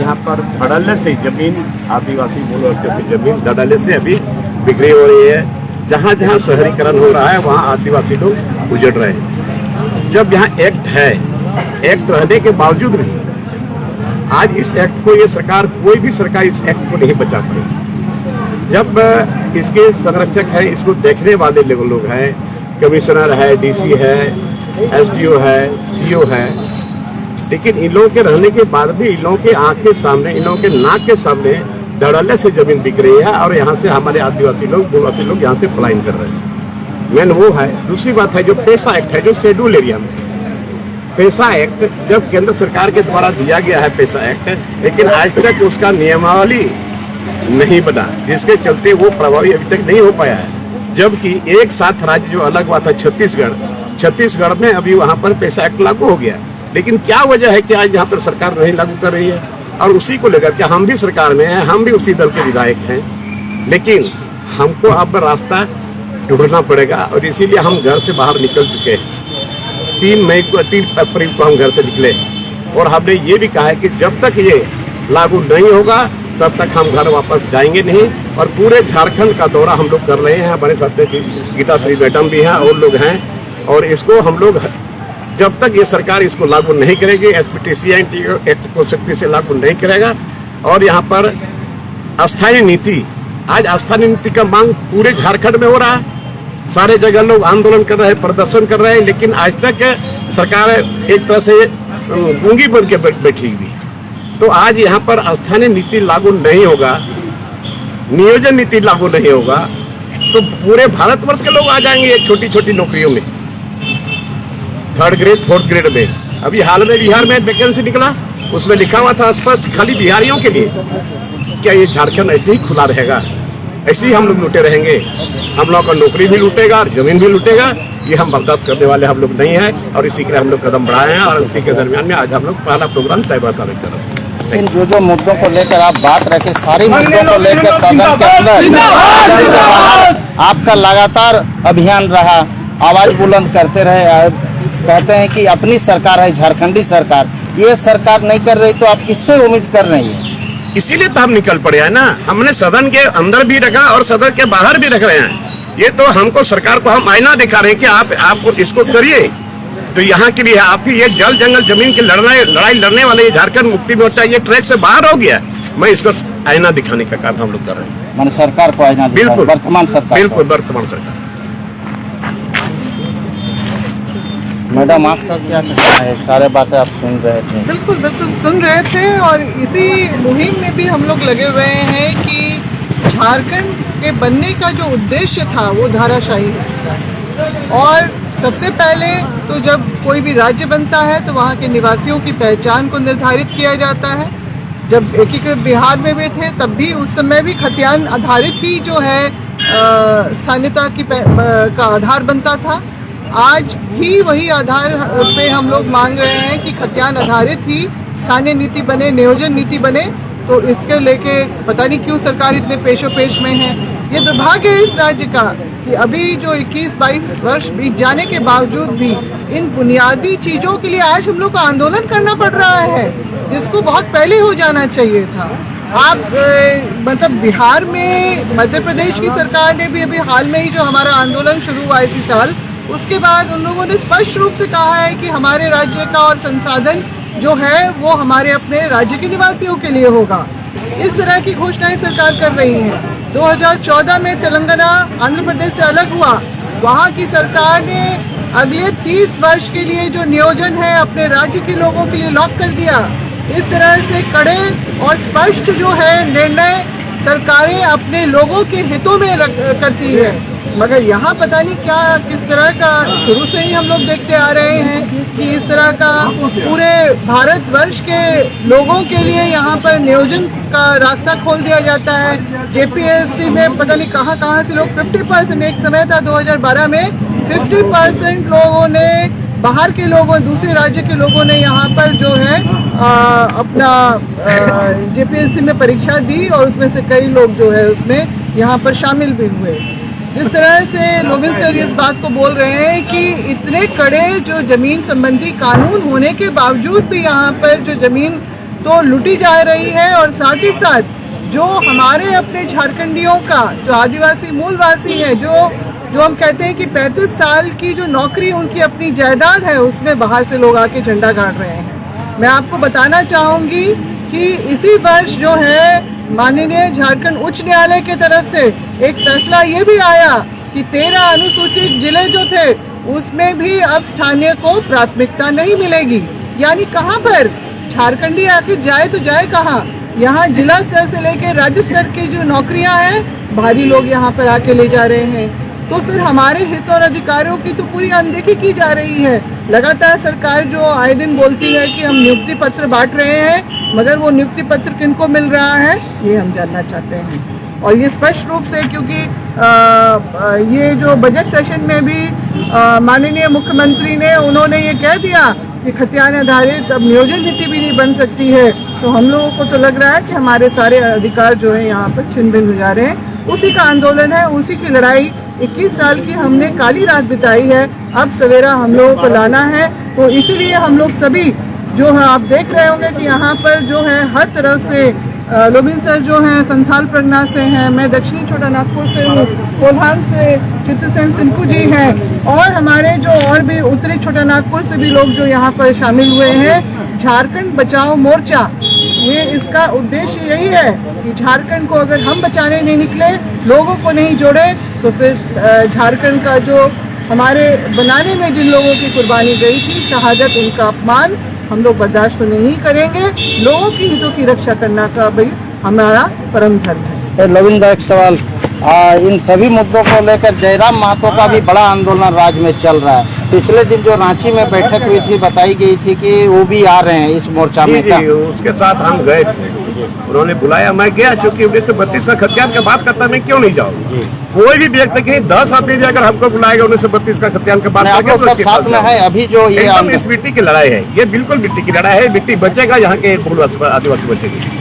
यहाँ पर धड़ल्ले से जमीन, आदिवासी बोलो क्योंकि जमीन धड़ल्ले से अभी बिक्री हो रही है। जहाँ जहाँ शहरीकरण हो रहा है वहाँ आदिवासी लोग उजड़ रहे हैं। जब यहाँ एक्ट है, एक्ट रहने के बावजूद भी आज इस एक्ट को ये सरकार, कोई भी सरकार इस एक्ट को नहीं बचा पाई। जब इसके संरक्षक है, इसको देखने वाले लोग हैं, कमिश्नर है, डीसी है, एसडीओ है, सीओ है, लेकिन इन लोगों के रहने के बाद भी इन लोगों के आंख के सामने, इन लोगों के नाक के सामने धड़ल्ले से जमीन बिक रही है और यहाँ से हमारे आदिवासी लोग यहाँ से पलायन कर रहे हैं। मेन वो है। दूसरी बात है जो पैसा एक्ट है, जो शेड्यूल एरिया में पैसा एक्ट, जब केंद्र सरकार के द्वारा दिया गया है पैसा एक्ट, लेकिन आज तक उसका नियमावली नहीं बना, जिसके चलते वो प्रभावी अभी तक नहीं हो पाया है। जबकि एक साथ राज्य जो अलग हुआ था छत्तीसगढ़ में अभी वहां पर पैसा एक्ट लागू हो गया। लेकिन क्या वजह है कि आज यहाँ पर सरकार नहीं लागू कर रही है? और उसी को लेकर के हम भी सरकार में हैं, हम भी उसी दल के विधायक हैं, लेकिन हमको अब रास्ता ढूंढना पड़ेगा और इसीलिए हम घर से बाहर निकल चुके हैं। 3 अप्रैल को हम घर से निकले और हमने ये भी कहा है कि जब तक ये लागू नहीं होगा तब तक हम घर वापस जाएंगे नहीं। और पूरे झारखंड का दौरा हम लोग कर रहे हैं। हमारे साथ में गीता श्री मैडम भी हैं और लोग हैं, और इसको हम लोग जब तक ये सरकार इसको लागू नहीं करेगी, एसपीटीसी एक्ट को सख्ती से लागू नहीं करेगा, और यहाँ पर अस्थायी नीति, आज अस्थायी नीति का मांग पूरे झारखंड में हो रहा है। सारे जगह लोग आंदोलन कर रहे हैं, प्रदर्शन कर रहे हैं, लेकिन आज तक सरकार एक तरह से गूंगी बन के बैठी हुई। तो आज यहाँ पर अस्थायी नीति लागू नहीं होगा, नियोजन नीति लागू नहीं होगा, तो पूरे भारतवर्ष के लोग आ जाएंगे एक छोटी छोटी नौकरियों में, 3rd ग्रेड 4th ग्रेड में। अभी हाल में बिहार में वैकेंसी निकला, उसमें लिखा हुआ था स्पष्ट खाली बिहारियों के लिए। क्या ये झारखंड ऐसे ही खुला रहेगा? ऐसे ही हम लोग लूटे रहेंगे? हम लोग का नौकरी भी लूटेगा और जमीन भी लूटेगा। ये हम बर्दाश्त करने वाले हम लोग नहीं है, और इसी के लिए हम लोग कदम बढ़ाए हैं। और इसी के दरमियान में आज हम लोग पहला प्रोग्राम तैयार कर रहे हैं। इन जो मुद्दों को लेकर आप बात रखे, सारी मुद्दों को लेकर सदन के अंदर आपका लगातार अभियान रहा, आवाज बुलंद करते रहे। कहते हैं कि अपनी सरकार है, झारखंडी सरकार, ये सरकार नहीं कर रही, तो आप किससे उम्मीद कर रही है? इसीलिए तो हम निकल पड़े हैं ना। हमने सदन के अंदर भी रखा और सदन के बाहर भी रख रहे हैं। ये तो हमको सरकार को हम आईना दिखा रहे हैं कि आप इसको करिए। तो यहाँ के लिए आप ही ये जल जंगल जमीन की लड़ाई लड़ने वाले ये झारखंड मुक्ति मोर्चा ये ट्रैक से बाहर हो गया। मैं इसको आईना दिखाने का काम हम लोग कर रहे हैं। मैंने सरकार को आईना, बिल्कुल वर्तमान सरकार, बिल्कुल वर्तमान सरकार। मैडम आपका क्या कहना है? सारे बातें आप सुन रहे थे। बिल्कुल सुन रहे थे, और इसी मुहिम में भी हम लोग लगे हुए हैं कि झारखंड के बनने का जो उद्देश्य था वो धाराशाही है। और सबसे पहले तो जब कोई भी राज्य बनता है तो वहाँ के निवासियों की पहचान को निर्धारित किया जाता है। जब एकीकृत बिहार में भी थे तब भी उस समय भी खतियान आधारित ही जो है स्थानीयता की का आधार बनता था। आज भी वही आधार पे हम लोग मांग रहे हैं कि खतियान आधारित ही स्थानीय नीति बने, नियोजन नीति बने। तो इसके लेके पता नहीं क्यों सरकार इतने पेशोपेश में है। ये दुर्भाग्य है इस राज्य का कि अभी जो 21-22 वर्ष बीत जाने के बावजूद भी इन बुनियादी चीजों के लिए आज हम लोग को आंदोलन करना पड़ रहा है, जिसको बहुत पहले हो जाना चाहिए था। आप मतलब बिहार में मध्य प्रदेश की सरकार ने भी अभी हाल में ही जो हमारा आंदोलन शुरू हुआ इसी साल, उसके बाद उन लोगों ने स्पष्ट रूप से कहा है कि हमारे राज्य का और संसाधन जो है वो हमारे अपने राज्य के निवासियों के लिए होगा। इस तरह की घोषणाएं सरकार कर रही है। 2014 में तेलंगाना आंध्र प्रदेश से अलग हुआ, वहाँ की सरकार ने अगले 30 वर्ष के लिए जो नियोजन है अपने राज्य के लोगों के लिए लॉक कर दिया। इस तरह से कड़े और स्पष्ट जो है निर्णय सरकारें अपने लोगों के हितों में करती है। मगर यहाँ पता नहीं क्या किस तरह का, शुरू से ही हम लोग देखते आ रहे हैं कि इस तरह का पूरे भारतवर्ष के लोगों के लिए यहाँ पर नियोजन का रास्ता खोल दिया जाता है। जेपीएससी में पता नहीं कहाँ से लोग 50%, एक समय था 2012 में 50% लोगों ने, बाहर के लोगों, दूसरे राज्य के लोगों ने यहाँ पर जो है अपना जेपीएससी में परीक्षा दी, और उसमें से कई लोग जो है उसमें यहाँ पर शामिल भी हुए। जिस तरह से नोबेल सर इस बात को बोल रहे हैं कि इतने कड़े जो जमीन संबंधी कानून होने के बावजूद भी यहाँ पर जो जमीन तो लूटी जा रही है। और साथ ही साथ जो हमारे अपने झारखंडियों का जो आदिवासी मूलवासी है, जो हम कहते हैं कि 35 साल की जो नौकरी उनकी अपनी जायदाद है, उसमें बाहर से लोग आके झंडा गाड़ रहे हैं। मैं आपको बताना चाहूंगी कि इसी वर्ष जो है माननीय झारखंड उच्च न्यायालय की तरफ से एक फैसला ये भी आया कि 13 अनुसूचित जिले जो थे उसमें भी अब स्थानीय को प्राथमिकता नहीं मिलेगी। यानी कहाँ पर झारखंडी आखिर जाए तो जाए कहाँ? यहाँ जिला स्तर से लेकर राज्य स्तर की जो नौकरियां हैं, भारी लोग यहाँ पर आके ले जा रहे हैं। तो फिर हमारे हित और अधिकारों की तो पूरी अनदेखी की जा रही है। लगातार सरकार जो आए दिन बोलती है कि हम नियुक्ति पत्र बांट रहे हैं, मगर वो नियुक्ति पत्र किनको मिल रहा है ये हम जानना चाहते हैं। और ये स्पष्ट रूप से, क्योंकि ये जो बजट सेशन में भी माननीय मुख्यमंत्री ने उन्होंने ये कह दिया कि खतियान आधारित अब नियोजन नीति भी नहीं बन सकती है, तो हम लोगों को तो लग रहा है कि हमारे सारे अधिकार जो है यहाँ पर छिन भिन हो जा रहे हैं। उसी का आंदोलन है, उसी की लड़ाई 21 साल की हमने काली रात बिताई है, अब सवेरा हम लोगों को लाना है। तो इसीलिए हम लोग सभी जो है, आप देख रहे होंगे कि यहाँ पर जो है हर तरफ से लोबिन सर जो हैं संथाल प्रगना से हैं, मैं दक्षिणी छोटा नागपुर से हूँ, कोल्हान से चित्रसेन सिंकू जी हैं, और हमारे जो और भी उत्तरी छोटा नागपुर से भी लोग जो यहाँ पर शामिल हुए हैं। झारखंड बचाओ मोर्चा, ये इसका उद्देश्य यही है कि झारखंड को अगर हम बचाने नहीं निकले, लोगों को नहीं जोड़े, तो फिर झारखंड का जो हमारे बनाने में जिन लोगों की कुर्बानी गई थी, शहादत, उनका अपमान हम लोग बर्दाश्त तो नहीं करेंगे। लोगों की हितों की रक्षा करना का भाई हमारा परम धर्म है। लोविंदा, एक सवाल, इन सभी मुद्दों को लेकर जयराम महतो का भी बड़ा आंदोलन राज्य में चल रहा है। पिछले दिन जो रांची में बैठक हुई थी, बताई गई थी कि वो भी आ रहे हैं इस मोर्चा में। जी, उसके साथ हम गए थे, उन्होंने बुलाया, मैं गया। चूंकि 1932 का खतियान की बात करता, मैं क्यों नहीं जाऊँ? कोई भी व्यक्ति की 10 आदमी भी अगर हमको बुलाएगा 1932 का खतियान की बात करके, तो उसके साथ में है। अभी जो ये एकदम इस मिट्टी की लड़ाई है, ये बिल्कुल मिट्टी की लड़ाई है। मिट्टी बचेगा, यहाँ के आदिवासी बचेगी।